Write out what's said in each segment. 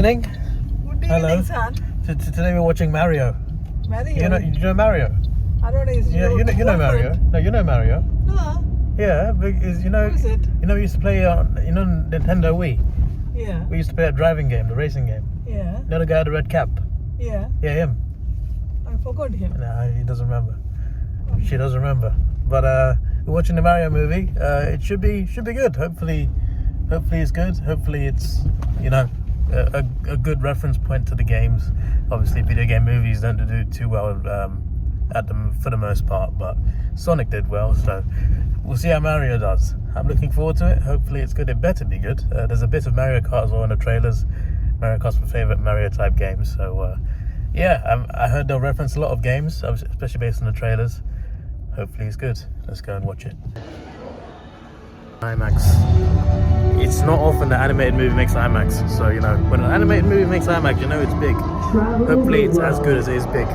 evening. Good Hello. evening, son. Today we're watching Mario. Mario? You know Mario? I don't know. Yeah, you know Mario. No, you know Mario. No. Yeah, you know. Who is it? You know we used to play Nintendo Wii. Yeah. We used to play a driving game, the racing game. Yeah. You know the guy with the red cap? Yeah. Yeah, him. I forgot him. No, he doesn't remember. Okay. She doesn't remember. But we're watching the Mario movie. It should be good. Hopefully it's good. Hopefully it's a good reference point to the games. Obviously, video game movies don't do too well for the most part, but Sonic did well, so we'll see how Mario does. I'm looking forward to it. Hopefully it's good. It better be good. There's a bit of Mario Kart as well in the trailers. Mario Kart's my favorite Mario type game, so I heard they'll reference a lot of games, especially based on the trailers. Hopefully it's good. Let's go and watch it. IMAX. It's not often that animated movie makes IMAX, so when an animated movie makes IMAX, it's big. Hopefully it's as good as it is big.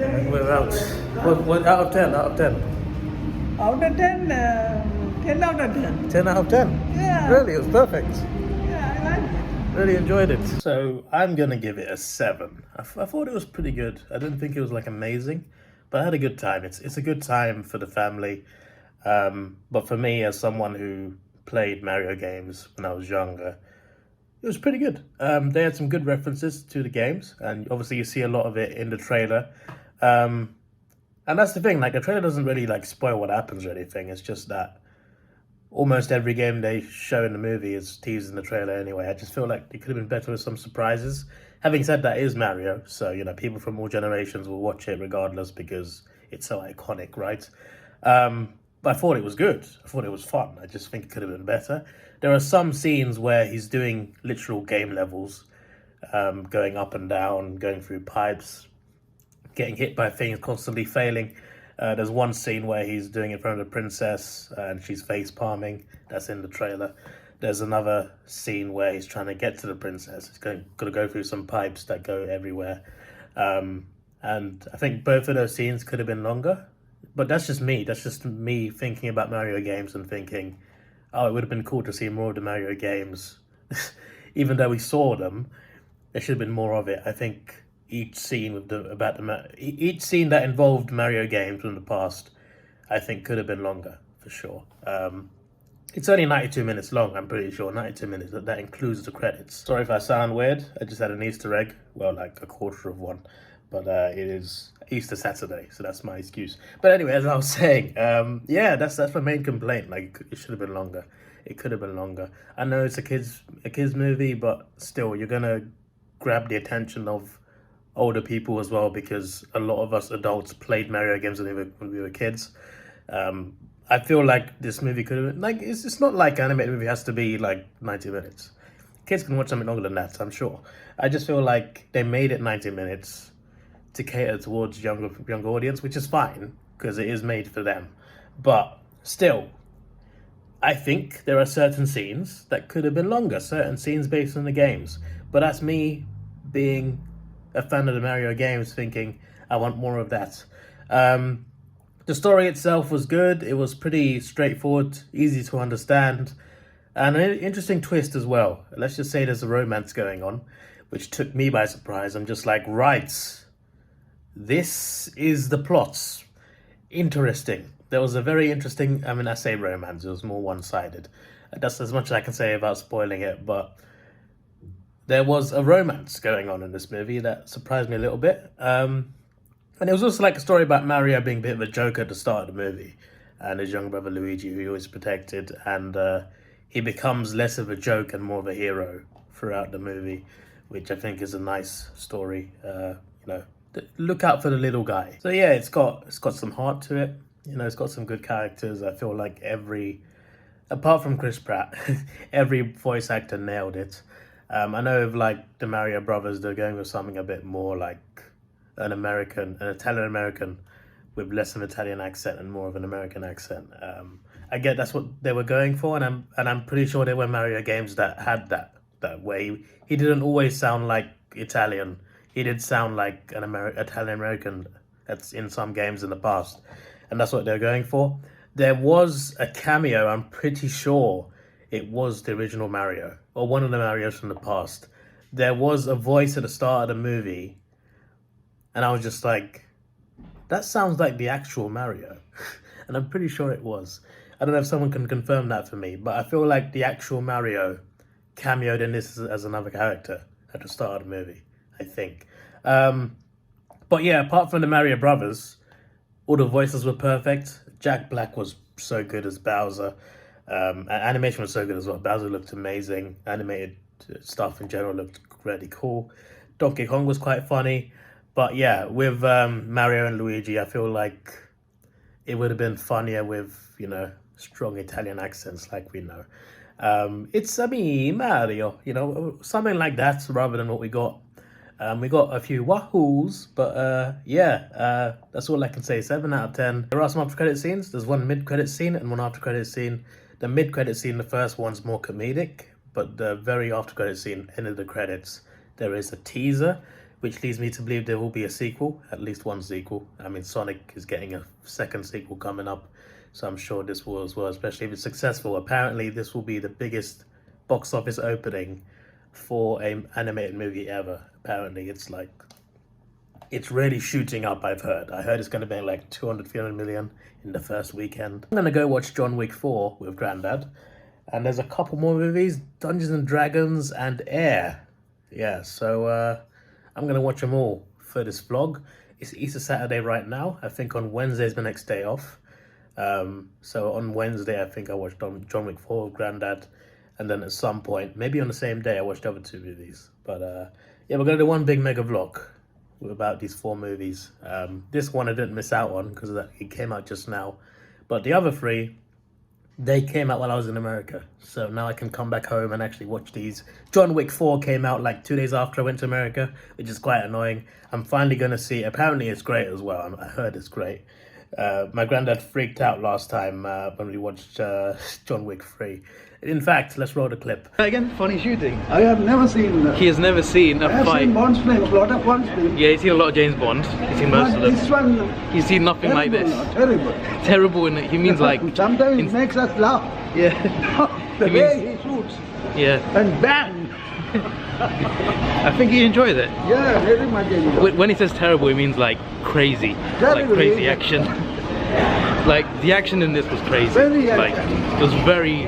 And we're out. What out of 10? Out of 10? Out of 10, 10 out of 10. 10 out of 10? Yeah. Really? It was perfect. Yeah, I like it. Really enjoyed it. So I'm gonna give it a 7. I thought it was pretty good. I didn't think it was amazing, but I had a good time. It's a good time for the family. But for me, as someone who played Mario games when I was younger, it was pretty good. They had some good references to the games, and obviously you see a lot of it in the trailer. And that's the thing, the trailer doesn't really spoil what happens or anything. It's just that almost every game they show in the movie is teased in the trailer anyway. I just feel like it could have been better with some surprises. Having said that, it is Mario, so people from all generations will watch it regardless because it's so iconic, right? But I thought it was good. I thought it was fun. I just think it could have been better. There are some scenes where he's doing literal game levels, going up and down, going through pipes, getting hit by things, constantly failing. There's one scene where he's doing it in front of the princess and she's face palming. That's in the trailer. There's another scene where he's trying to get to the princess. He's going to go through some pipes that go everywhere. And I think both of those scenes could have been longer. But that's just me. That's just me thinking about Mario games and thinking, oh, it would have been cool to see more of the Mario games. Even though we saw them, there should have been more of it. I think each scene each scene that involved Mario games from the past, I think could have been longer for sure. It's only 92 minutes long, I'm pretty sure. 92 minutes, that includes the credits. Sorry if I sound weird. I just had an Easter egg. Well, a quarter of one. But it is Easter Saturday, so that's my excuse. But anyway, as I was saying, that's my main complaint. It should have been longer. It could have been longer. I know it's a kids movie, but still, you're gonna grab the attention of older people as well, because a lot of us adults played Mario games when we were kids. I feel like this movie could have been, it's not like an animated movie has to be 90 minutes. Kids can watch something longer than that, I'm sure. I just feel like they made it 90 minutes to cater towards younger audience, which is fine because it is made for them. But still, I think there are certain scenes that could have been longer, certain scenes based on the games. But that's me being a fan of the Mario games, thinking I want more of that. The story itself was good. It was pretty straightforward, easy to understand, and an interesting twist as well. Let's just say there's a romance going on, which took me by surprise. I'm just like, right, this is the plot. Interesting. There was a very interesting, I say romance, it was more one-sided. That's as much as I can say about spoiling it, but there was a romance going on in this movie that surprised me a little bit. And it was also a story about Mario being a bit of a joke at the start of the movie, and his younger brother Luigi, who he always protected, and he becomes less of a joke and more of a hero throughout the movie, which I think is a nice story. Look out for the little guy. So yeah, it's got some heart to it. It's got some good characters. I feel like apart from Chris Pratt, every voice actor nailed it. I know of the Mario brothers, they're going with something a bit more like an Italian American with less of an Italian accent and more of an American accent. I get that's what they were going for, and I'm pretty sure there were Mario games that had that way. He didn't always sound like Italian. He did sound like an Italian American that's in some games in the past, and that's what they're going for. There was a cameo, I'm pretty sure it was the original Mario, or one of the Marios from the past. There was a voice at the start of the movie, and I was just like, that sounds like the actual Mario. And I'm pretty sure it was. I don't know if someone can confirm that for me, but I feel like the actual Mario cameoed in this as another character at the start of the movie, I think. But yeah, apart from the Mario brothers, all the voices were perfect. Jack Black was so good as Bowser. Animation was so good as well. Bowser looked amazing. Animated stuff in general looked really cool. Donkey Kong was quite funny. But yeah, with Mario and Luigi, I feel like it would have been funnier with, you know, strong Italian accents like we know. It's me, Mario, you know, something like that rather than what we got. We got a few wahoos, but yeah, that's all I can say. 7 out of 10. There are some after credit scenes. There's one mid-credit scene and one after credit scene. The mid-credit scene, the first one's more comedic, but the very after credit scene, end of the credits, there is a teaser, which leads me to believe there will be a sequel, at least one sequel. I mean, Sonic is getting a second sequel coming up, so I'm sure this will as well, especially if it's successful. Apparently, this will be the biggest box office opening for an animated movie ever. Apparently, it's really shooting up, I've heard. I heard it's going to be like 200, 300 million in the first weekend. I'm going to go watch John Wick 4 with Grandad. And there's a couple more movies, Dungeons and Dragons and Air. Yeah, so I'm going to watch them all for this vlog. It's Easter Saturday right now. I think on Wednesday is the next day off. So on Wednesday, I think I watched John Wick 4 with Grandad. And then at some point, maybe on the same day, I watched the other 2 movies. But yeah, we're going to do one big mega vlog about these 4 movies. This one I didn't miss out on because it came out just now. But the other 3, they came out while I was in America. So now I can come back home and actually watch these. John Wick 4 came out like 2 days after I went to America, which is quite annoying. I'm finally going to see, apparently it's great as well. I heard it's great. My granddad freaked out last time when we watched John Wick 3. In fact, let's roll the clip. Again, funny shooting. I have never seen. He has never seen a I have fight. seen Bond's film, a lot of Bond's film. Yeah, he's seen a lot of James Bond. He's seen most of them. This one. He's seen nothing like this. Terrible. Terrible in it. He means like. Sometimes it makes us laugh. Yeah. The He way means- he shoots. Yeah. And bang. I think he enjoyed it. Yeah, very much enjoy. When he says terrible, he means like crazy. Like Terrible, crazy yeah. action. Like the action in this was crazy. Very like action. it was very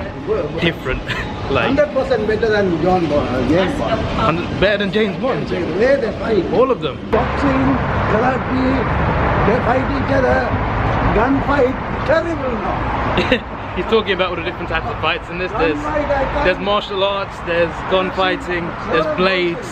different. Like 100% better than John Bond, James Bond. better than James Bond. The way they fight. All of them. Boxing, karate, they fight each other. Gunfight, terrible now. He's talking about all the different types of fights in this. Gunfight, I can't- There's martial arts, there's gunfighting, there's blades.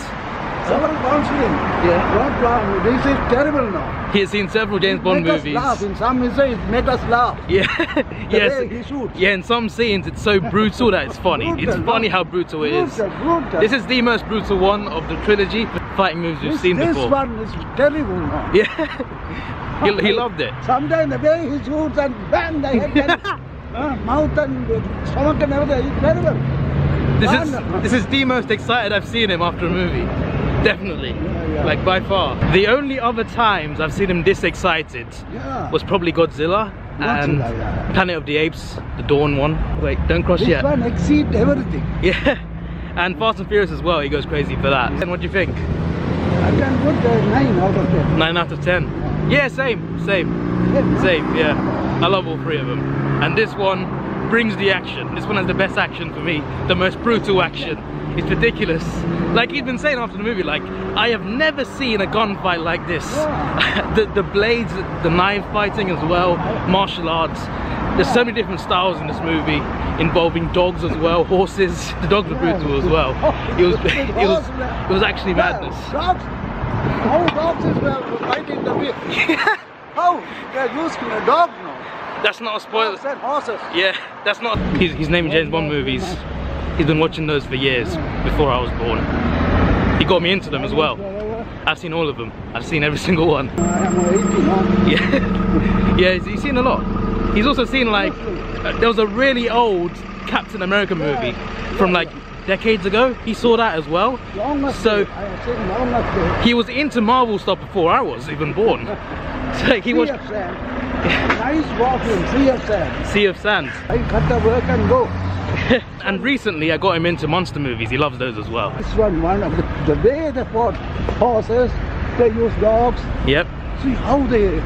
Several Bond film. Yeah. Not Bond. This is terrible now. He has seen several James Bond Make us movies. laugh. In some ways, make us laugh. Yeah, The yes. way he shoots. Yeah, in some scenes it's so brutal that it's funny. Brutal, It's funny no? how brutal it is. Brutal. This is the most brutal one of the trilogy fighting moves we've seen this before. one is terrible now. Yeah, he loved it. Sometimes the way he shoots and bang, the head and mouth and stomach and everything, it's terrible. This is the most excited I've seen him after a movie. Definitely. Yeah. Like by far. The only other times I've seen him this excited Yeah. was probably Godzilla and yeah. Planet of the Apes, the Dawn one. Wait, don't cross This yet. one exceeds everything. Yeah. And Fast and Furious as well, he goes crazy for that. And what do you think? I can put 9 out of 10. 9 out of 10. Yeah, same. Yeah. I love all 3 of them. And this one brings the action. This one has the best action for me. The most brutal action. It's ridiculous. Like he's been saying after the movie, like, I have never seen a gunfight like this. Yeah. the blades, the knife fighting as well, martial arts. There's so many different styles in this movie, involving dogs as well, horses. The dogs were brutal as well. It was actually madness. Dogs? How dogs is fighting the whip? How? They're using a dog now. That's not a spoiler. Dogs and horses. Yeah, that's not. He's naming James Bond movies. He's been watching those for years, before I was born. He got me into them as well. I've seen all of them. I've seen every single one. I am 80 now. Yeah, yeah, he's seen a lot. He's also seen like, there was a really old Captain America movie from like decades ago. He saw that as well. So he was into Marvel stuff before I was even born. So like, he watched. Nice walking, sea of sand. Sea of Sand. I cut the work and go. And recently I got him into monster movies. He loves those as well. This one of the way they fought horses, they use dogs. Yep. See how they,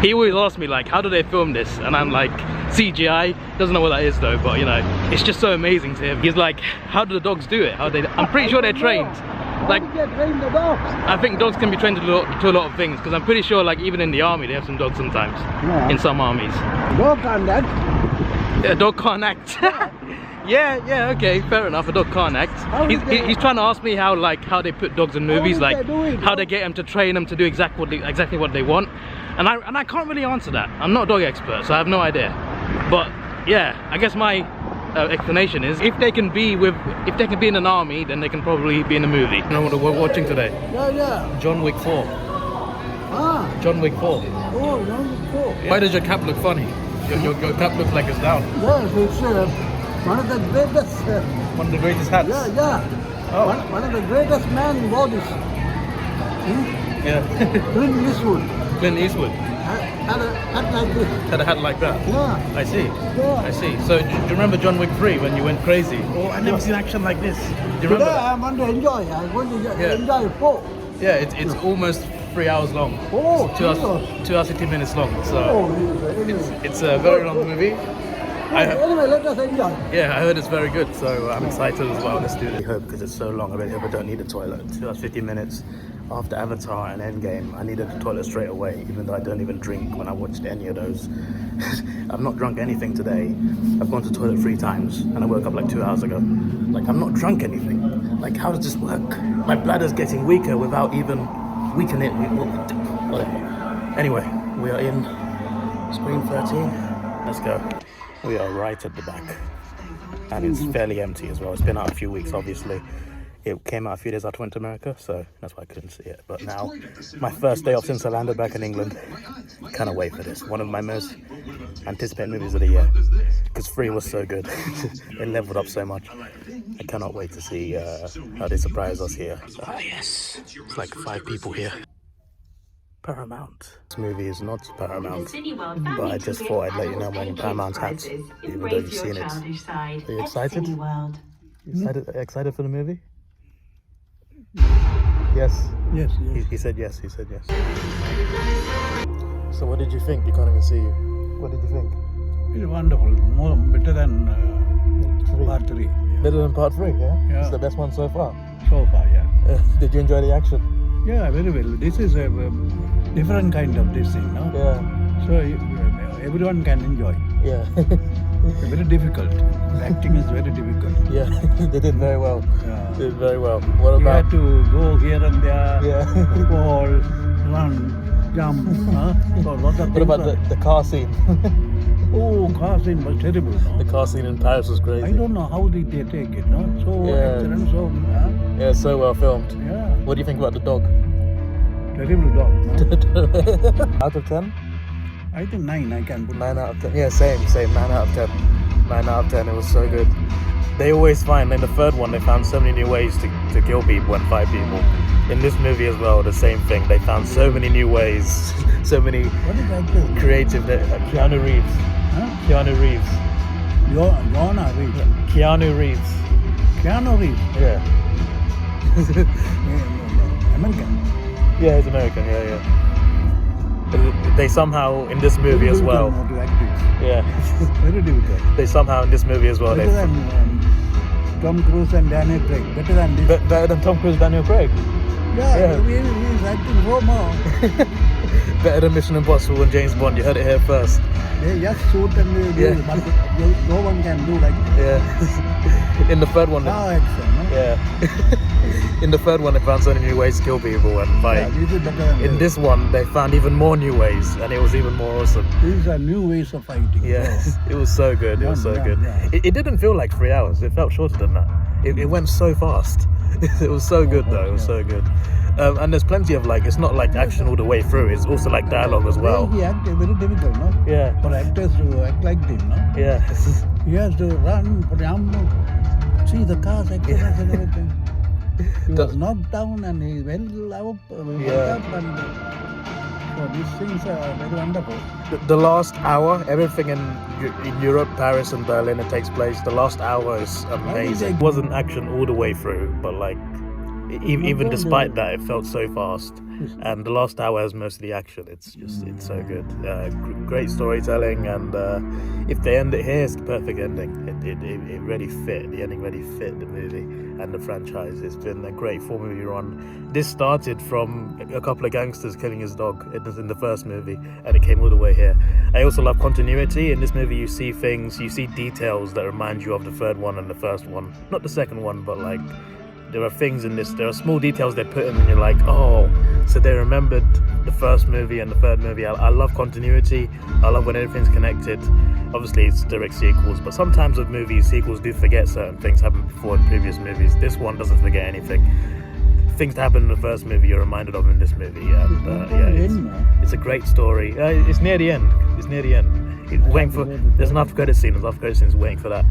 He always asks me like, how do they film this? And I'm like, CGI. Doesn't know what that is though, but you know, it's just so amazing to him. He's like, how do the dogs do it? I'm pretty sure they're trained. Like, how do you train the dogs? I think dogs can be trained to a lot of things, because I'm pretty sure like even in the army they have some dogs sometimes. Yeah. In some armies. Dog can't act. A dog can't act. yeah, okay, fair enough. A dog can't act. He's trying to ask me how they put dogs in movies, like how they get them to train them to do exactly what they want, and I can't really answer that. I'm not a dog expert, so I have no idea. But yeah, I guess my explanation is if they can be in an army, then they can probably be in a movie. You know what we're watching today? Yeah. John Wick 4. Ah. John Wick 4. Oh, John Wick 4. Why does your cap look funny? Your cap looks like it's down. Yes, it's one of the greatest. One of the greatest hats. Yeah. Oh. One of the greatest man bodies. Yeah. Clint Eastwood. Had a hat like this. Had a hat like that. Yeah. I see. Yeah. I see. So do you remember John Wick 3 when you went crazy? Oh, I never seen action like this. Do you remember? Today that? I want to enjoy. I want to Yeah. enjoy 4. Yeah, it's almost 3 hours long. Oh, It's 2 hours 50 minutes long. So anyway. it's a very long movie. Anyway, let us enjoy. Yeah, I heard it's very good, so I'm excited as well. Let's do it. I hope, because it's so long. I really hope I don't need a toilet. 2 hours 50 minutes after Avatar and Endgame. I needed a toilet straight away, even though I don't even drink when I watched any of those. I've not drunk anything today. I've gone to the toilet 3 times, and I woke up like 2 hours ago. Like, I'm not drunk anything. Like, how does this work? My bladder's getting weaker without even weakening it. Whatever. Anyway, we are in screen 13. Let's go. We are right at the back, and it's fairly empty as well. It's been out a few weeks, obviously. It came out a few days after I went to America, so that's why I couldn't see it. But now, my first day off since I landed back in England. Cannot wait for this. One of my most anticipated movies of the year, because 3 was so good. It leveled up so much. I cannot wait to see how they surprise us here. Oh yes, it's like 5 people here. Paramount. This movie is not Paramount, but I just thought I'd let you know I'm wearing Paramount hats, even though you've seen it. Are you excited? Excited for the movie? Yes. Yes. He said yes. He said yes. So what did you think? You can't even see you. What did you think? It's wonderful. Better than part 3. Better than part 3, yeah? Yeah. It's the best one so far. So far, yeah. Did you enjoy the action? Yeah, very well. This is a different kind of this thing, no? Yeah. So everyone can enjoy. Yeah. It's very difficult. Acting is very difficult. Yeah, they did very well. Yeah. They did very well. What You about? have to go here and there, Yeah. fall, run, jump. So a lot of What about things the car scene? Oh, car scene was terrible. No? The car scene in Paris was crazy. I don't know how did they take it, no? So Yeah. excellent, so Yeah, so well filmed. yeah, What do you think about the dog? terrible dog. No? Out of 10? I think 9. I can put 9 out of 10. Yeah, same. 9 out of 10. 9 out of 10. It was so good. They always find, in the third one, they found so many new ways to kill people and fight people. In this movie as well, the same thing. They found so many new ways, so many What is that? creative. Keanu Reeves. Huh? Keanu Reeves. Keanu Reeves. Keanu Reeves. Keanu Reeves. Yeah. Yeah, American. Yeah, he's American. Yeah. They somehow in this movie as well. To act it. Yeah. Very difficult. They somehow in this movie as well. Better than Tom Cruise and Daniel Craig. Better than this. Better than Tom Cruise, Daniel Craig. Yeah. He's acting so more. Better than Mission Impossible and James Bond. You heard it here first. They just shoot and they do, Yeah. but no one can do like Yeah. In the third one. car action. No? Yeah. In the third one, they found so many new ways to kill people and fight. Yeah, this is better than In this one, they found even more new ways, and it was even more awesome. These are new ways of fighting. Yes, it was so good. It was so Yeah, good. yeah. It didn't feel like 3 hours. It felt shorter than that. It went so fast. It was so good though. It was so good. And there's plenty of it's not like action all the way through. It's also like dialogue as well. He act very difficult, no? Yeah. For actors to act like him, no? Yeah. He has to run, jump, see the cars, accidents and everything. He was knocked down and he well up, Yeah. up and So these things are very wonderful. The last hour, everything in Europe, Paris and Berlin, it takes place. The last hour is amazing. It wasn't action all the way through, but like even despite that, it felt so fast. And the last hour has most of the action. It's so good. Great storytelling, and if they end it here, it's the perfect ending. It really fit. The ending really fit the movie and the franchise. It's been a great 4-movie run. This started from a couple of gangsters killing his dog in the first movie, and it came all the way here. I also love continuity. In this movie, you see things, you see details that remind you of the third one and the first one. Not the second one, but like, there are things in this, there are small details they put in and you're like, oh, so they remembered the first movie and the third movie. I love continuity. I love when everything's connected. Obviously it's direct sequels, but sometimes with movies, sequels do forget certain things happened before in previous movies. This one doesn't forget anything. Things that happened in the first movie you're reminded of in this movie. And it's a great story. It's near the end. It's near the end. There's an after credit scene. There's after credit scenes waiting for that.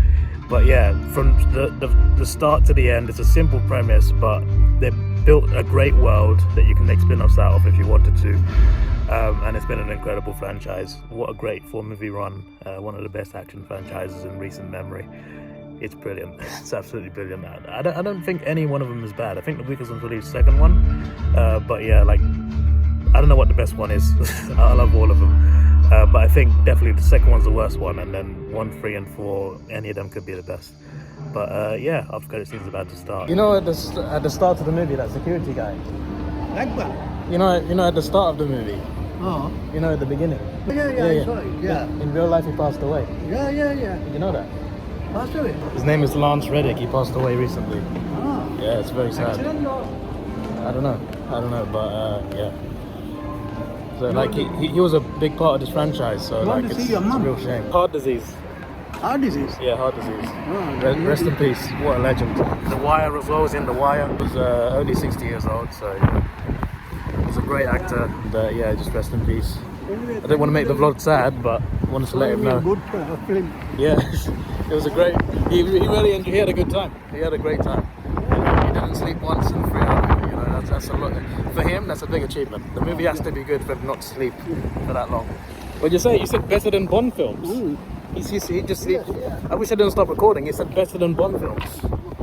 But yeah, from the start to the end, it's a simple premise, but they built a great world that you can make spin-offs out of if you wanted to. And it's been an incredible franchise. What a great 4-movie run. One of the best action franchises in recent memory. It's brilliant. It's absolutely brilliant. I don't think any one of them is bad. I think the weakest one's probably the second one. But yeah, like, I don't know what the best one is. I love all of them. But I think definitely the second one's the worst one, and then 1, 3 and 4, any of them could be the best. But yeah, after credit scene's about to start. You know, at the start of the movie, that security guy. Akbar. You know, at the start of the movie. Oh. You know, at the beginning. Yeah. Sorry. Yeah. In real life, he passed away. Yeah. You know that? Passed away. His name is Lance Reddick. He passed away recently. Ah. Yeah, it's very sad. Accident or? I don't know, but yeah. So like he was a big part of this franchise. So like it's a real shame. Heart disease. Heart disease? Yeah, heart disease. Oh, Rest in peace. What a legend. The Wire as well was in The Wire. He was only 60 years old, so he was a great actor. And yeah, just rest in peace. Anyway, I didn't want to make the vlog sad, but I wanted to let him know. Good film. Yeah, it was a great. He really enjoyed. He had a good time. He had a great time. He didn't sleep once in 3 hours. You know, that's a lot. For him, that's a big achievement. The movie has to be good for him not to sleep for that long. What'd you say? You said better than Bond films. He just sleeps. Yeah. I wish I didn't stop recording. He said better than Bond films.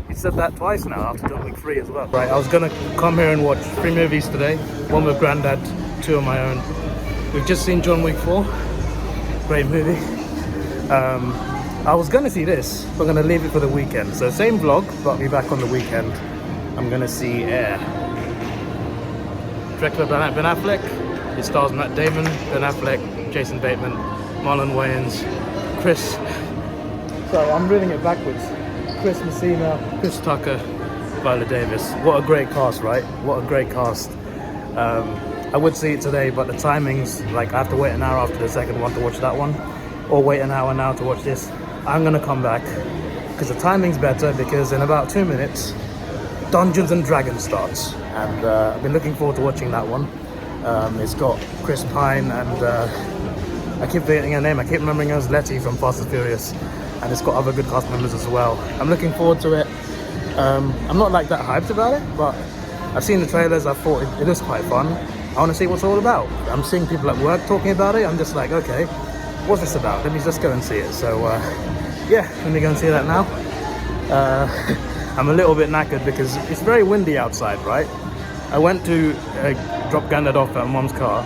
He said that twice now after John Wick 3 as well. Right, I was gonna come here and watch 3 movies today. 1 with Grandad, 2 on my own. We've just seen John Wick 4. Great movie. I was gonna see this, but I'm gonna leave it for the weekend. So same vlog, but I'll be back on the weekend. I'm gonna see Air. Directed by Ben Affleck. It stars Matt Damon, Ben Affleck, Jason Bateman, Marlon Wayans, Chris. So I'm reading it backwards. Chris Messina, Chris Tucker, Viola Davis. What a great cast, right? What a great cast. I would see it today, but the timings, like I have to wait an hour after the second one to watch that one, or wait an hour now to watch this. I'm gonna come back because the timing's better, because in about 2 minutes Dungeons and Dragons starts, and I've been looking forward to watching that one. It's got Chris Pine and I keep forgetting her name. I keep remembering her as Letty from Fast and Furious, and it's got other good cast members as well. I'm looking forward to it. I'm not like that hyped about it, but I've seen the trailers. I thought it looks quite fun. I want to see what it's all about. I'm seeing people at work talking about it. I'm just like, okay, what's this about? Let me just go and see it. So yeah, let me go and see that now. I'm a little bit knackered because it's very windy outside, right? I went to drop Grandad off at Mom's car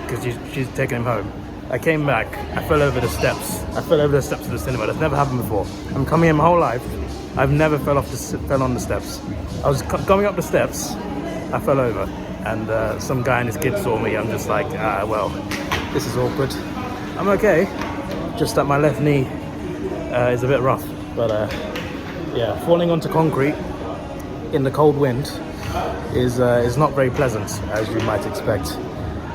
because she's taking him home. I came back, I fell over the steps. I fell over the steps of the cinema. That's never happened before. I'm coming here my whole life. I've never fell on the steps. I was coming up the steps, I fell over, and some guy and his kid saw me. I'm just like, well, this is awkward. I'm okay, just that my left knee is a bit rough. But yeah, falling onto concrete in the cold wind is not very pleasant, as you might expect.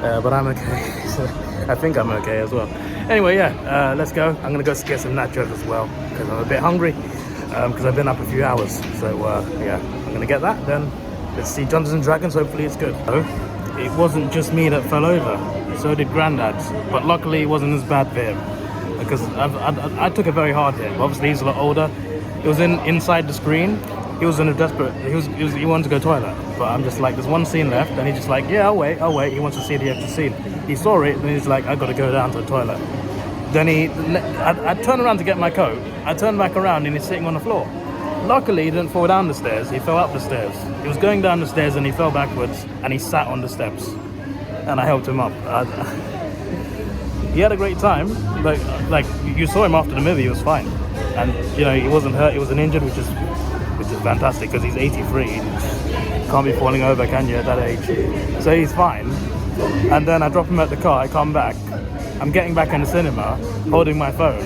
But I'm okay. So I think I'm okay as well. Anyway, yeah, let's go. I'm gonna go get some nachos as well because I'm a bit hungry, because I've been up a few hours. So yeah, I'm gonna get that. Then let's see Dungeons and Dragons. Hopefully it's good. So, it wasn't just me that fell over. So did Grandad. But luckily it wasn't as bad for him, because I took a very hard hit. Obviously he's a lot older. It was inside the screen, he was in a desperate, he wanted to go toilet, but I'm just like, there's one scene left, and he's just like, yeah, I'll wait, he wants to see the extra scene. He saw it, and he's like, I gotta go down to the toilet. Then I turned around to get my coat, I turned back around, and he's sitting on the floor. Luckily, he didn't fall down the stairs, he fell up the stairs. He was going down the stairs, and he fell backwards, and he sat on the steps, and I helped him up. He had a great time, like you saw him after the movie, he was fine. And, you know, he wasn't hurt, he wasn't injured, which is fantastic, because he's 83. Can't be falling over, can you, at that age? So he's fine. And then I drop him at the car, I come back. I'm getting back in the cinema, holding my phone.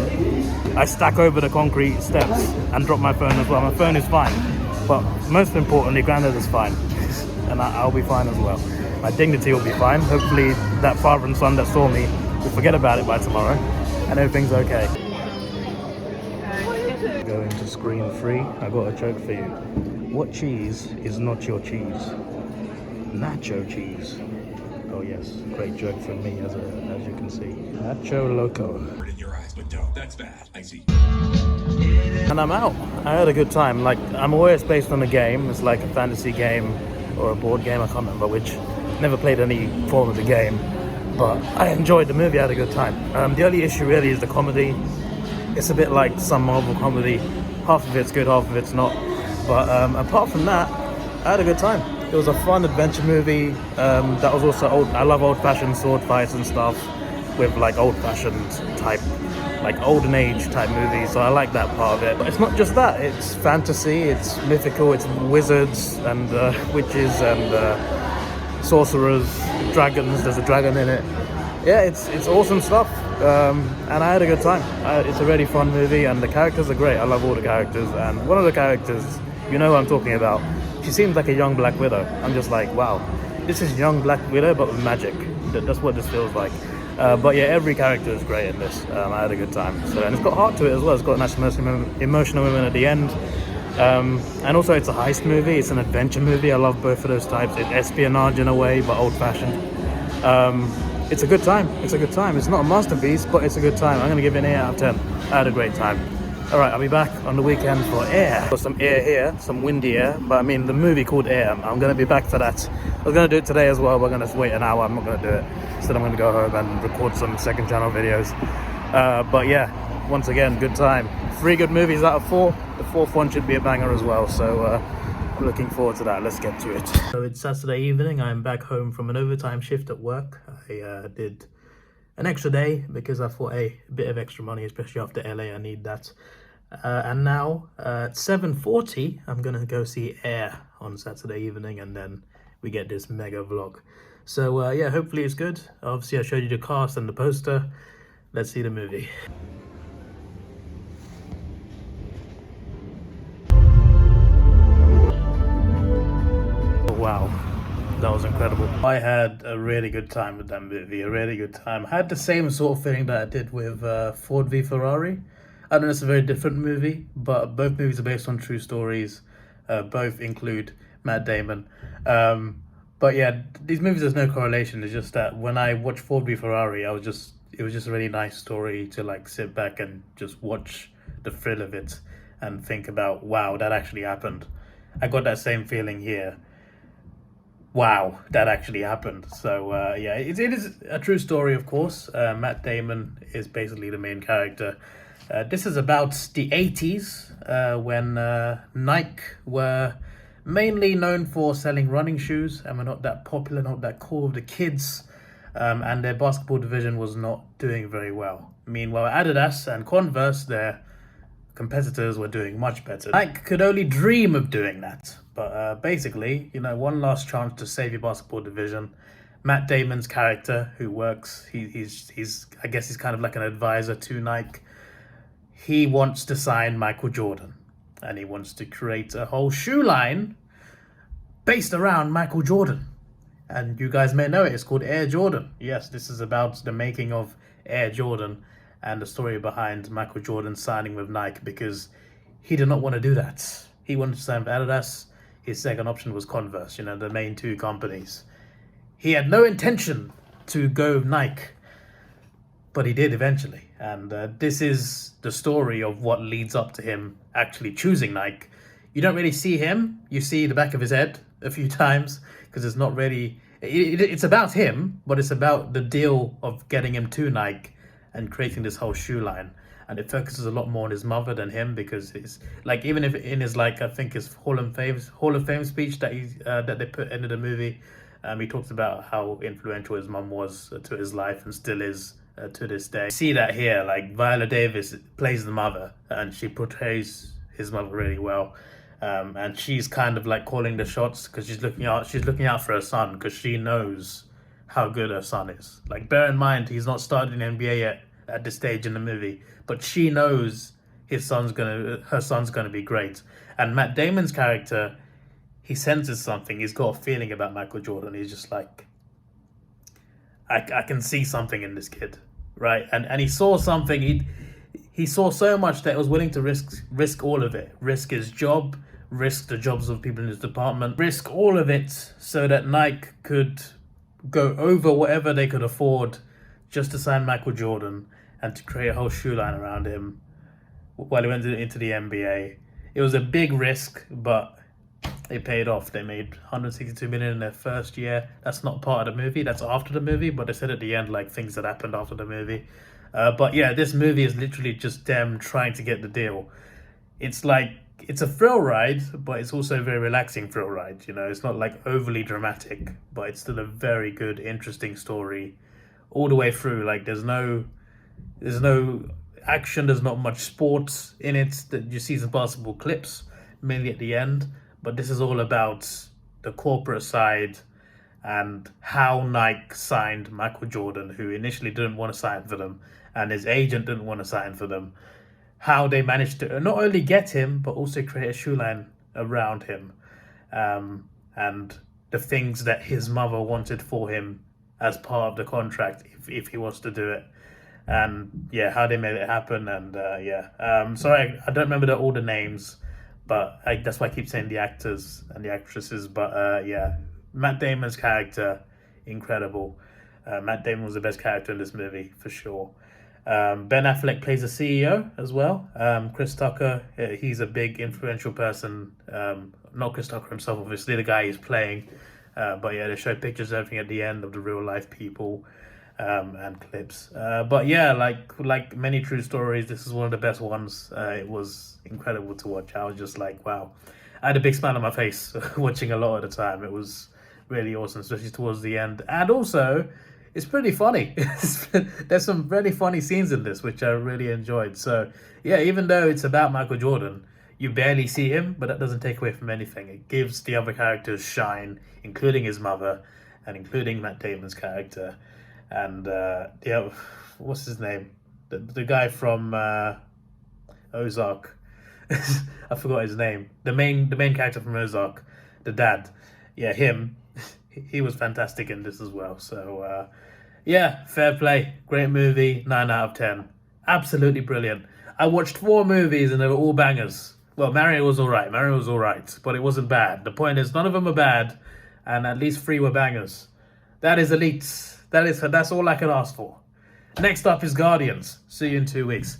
I stack over the concrete steps and drop my phone as well. My phone is fine. But most importantly, Grandad is fine. And I'll be fine as well. My dignity will be fine. Hopefully that father and son that saw me will forget about it by tomorrow. And everything's okay. Going to screen free. I got a joke for you. What cheese is not your cheese? Nacho cheese. Oh yes, great joke from me as you can see. Nacho Loco. In your eyes, but don't. That's bad. I see. And I'm out. I had a good time. Like, I'm aware it's based on a game. It's like a fantasy game or a board game. I can't remember which. Never played any form of the game, but I enjoyed the movie. I had a good time. The only issue really is the comedy. It's a bit like some Marvel comedy. Half of it's good, half of it's not. But apart from that, I had a good time. It was a fun adventure movie that was also old. I love old-fashioned sword fights and stuff with like old-fashioned type, like olden age type movies. So I like that part of it. But it's not just that. It's fantasy. It's mythical. It's wizards and witches and sorcerers, dragons. There's a dragon in it. Yeah, it's awesome stuff. And I had a good time. It's a really fun movie, and the characters are great. I love all the characters. And one of the characters, you know who I'm talking about. She seems like a young Black Widow. I'm just like, wow, this is young Black Widow, but with magic. That's what this feels like. But yeah, every character is great in this. I had a good time. So, and it's got heart to it as well. It's got a nice emotional moment at the end. And also it's a heist movie. It's an adventure movie. I love both of those types. It's espionage in a way, but old-fashioned. It's a good time. It's a good time. It's not a masterpiece, but it's a good time. I'm going to give it an 8 out of 10. I had a great time. Alright, I'll be back on the weekend for Air. Got some Air here, some windy Air, but I mean the movie called Air. I'm going to be back for that. I was going to do it today as well, but I'm going to wait an hour. I'm not going to do it. Instead I'm going to go home and record some second channel videos. But yeah, once again, good time. 3 good movies out of 4. The 4th one should be a banger as well, so I'm looking forward to that. Let's get to it. So it's Saturday evening. I'm back home from an overtime shift at work. I did an extra day because I thought, hey, a bit of extra money, especially after LA, I need that. And now at 7:40, I'm gonna go see Air on Saturday evening, and then we get this mega vlog. So yeah, hopefully it's good. Obviously I showed you the cast and the poster. Let's see the movie. Wow, that was incredible. I had a really good time with that movie, a really good time. I had the same sort of feeling that I did with Ford v Ferrari. I know it's a very different movie, but both movies are based on true stories. Both include Matt Damon. But yeah, these movies, there's no correlation. It's just that when I watched Ford v Ferrari, it was just a really nice story to like sit back and just watch the thrill of it and think about, wow, that actually happened. I got that same feeling here. Wow, that actually happened. So yeah, it is a true story, of course. Matt Damon is basically the main character. This is about the 80s when Nike were mainly known for selling running shoes and were not that popular, not that cool with the kids, and their basketball division was not doing very well. Meanwhile, Adidas and Converse, their competitors, were doing much better. Nike could only dream of doing that, but basically, you know, one last chance to save your basketball division. Matt Damon's character, who works, he's I guess he's kind of like an advisor to Nike. He wants to sign Michael Jordan, and he wants to create a whole shoe line based around Michael Jordan. And you guys may know it, it's called Air Jordan. Yes, this is about the making of Air Jordan and the story behind Michael Jordan signing with Nike, because he did not want to do that. He wanted to sign with Adidas. His second option was Converse, you know, the main 2 companies. He had no intention to go with Nike, but he did eventually. And this is the story of what leads up to him actually choosing Nike, you don't really see him. You see the back of his head a few times because it's not really. It's about him, but it's about the deal of getting him to Nike and creating this whole shoe line. And it focuses a lot more on his mother than him, because it's like, even if in his, like, I think his Hall of Fame speech that that they put into the movie, he talks about how influential his mum was to his life and still is to this day. You see that here, like Viola Davis plays the mother and she portrays his mother really well. And she's kind of like calling the shots because she's looking out for her son, because she knows how good her son is. Like, bear in mind, he's not started in NBA yet at this stage in the movie, but she knows her son's gonna be great. And Matt Damon's character, he senses something. He's got a feeling about Michael Jordan. He's just like, I can see something in this kid, right? And he saw something. He saw so much that he was willing to risk all of it. Risk his job, risk the jobs of people in his department, risk all of it so that Nike could go over whatever they could afford just to sign Michael Jordan and to create a whole shoe line around him while he went into the NBA. It was a big risk, but it paid off. They made $162 million in their first year. That's not part of the movie. That's after the movie, but they said at the end, like, things that happened after the movie. But yeah, this movie is literally just them trying to get the deal. It's like, it's a thrill ride, but it's also a very relaxing thrill ride. You know, it's not like overly dramatic, but it's still a very good, interesting story all the way through. Like, there's no action, there's not much sports in it. That you see some basketball clips mainly at the end, but this is all about the corporate side and how Nike signed Michael Jordan, who initially didn't want to sign for them, and his agent didn't want to sign for them. How they managed to not only get him, but also create a shoe line around him, and the things that his mother wanted for him as part of the contract if he was to do it. And yeah, how they made it happen. And sorry, I don't remember all the names, but that's why I keep saying the actors and the actresses. But yeah, Matt Damon's character, incredible. Matt Damon was the best character in this movie for sure. Ben Affleck plays a CEO as well. Chris Tucker, he's a big influential person. Not Chris Tucker himself, obviously, the guy he's playing. But yeah, they show pictures of everything at the end of the real life people and clips. But yeah, like many true stories, this is one of the best ones. It was incredible to watch. I was just like, wow. I had a big smile on my face watching a lot of the time. It was really awesome, especially towards the end. And also, it's pretty funny. There's some really funny scenes in this, which I really enjoyed. So yeah, even though it's about Michael Jordan, you barely see him, but that doesn't take away from anything. It gives the other characters shine, including his mother and including Matt Damon's character. And what's his name? The guy from Ozark. I forgot his name. The main character from Ozark, the dad. Yeah, him. He was fantastic in this as well. So yeah, fair play. Great movie. 9 out of 10. Absolutely brilliant. I watched 4 movies and they were all bangers. Well, Mario was alright, but it wasn't bad. The point is, none of them are bad, and at least 3 were bangers. That is elite. That's all I can ask for. Next up is Guardians. See you in 2 weeks.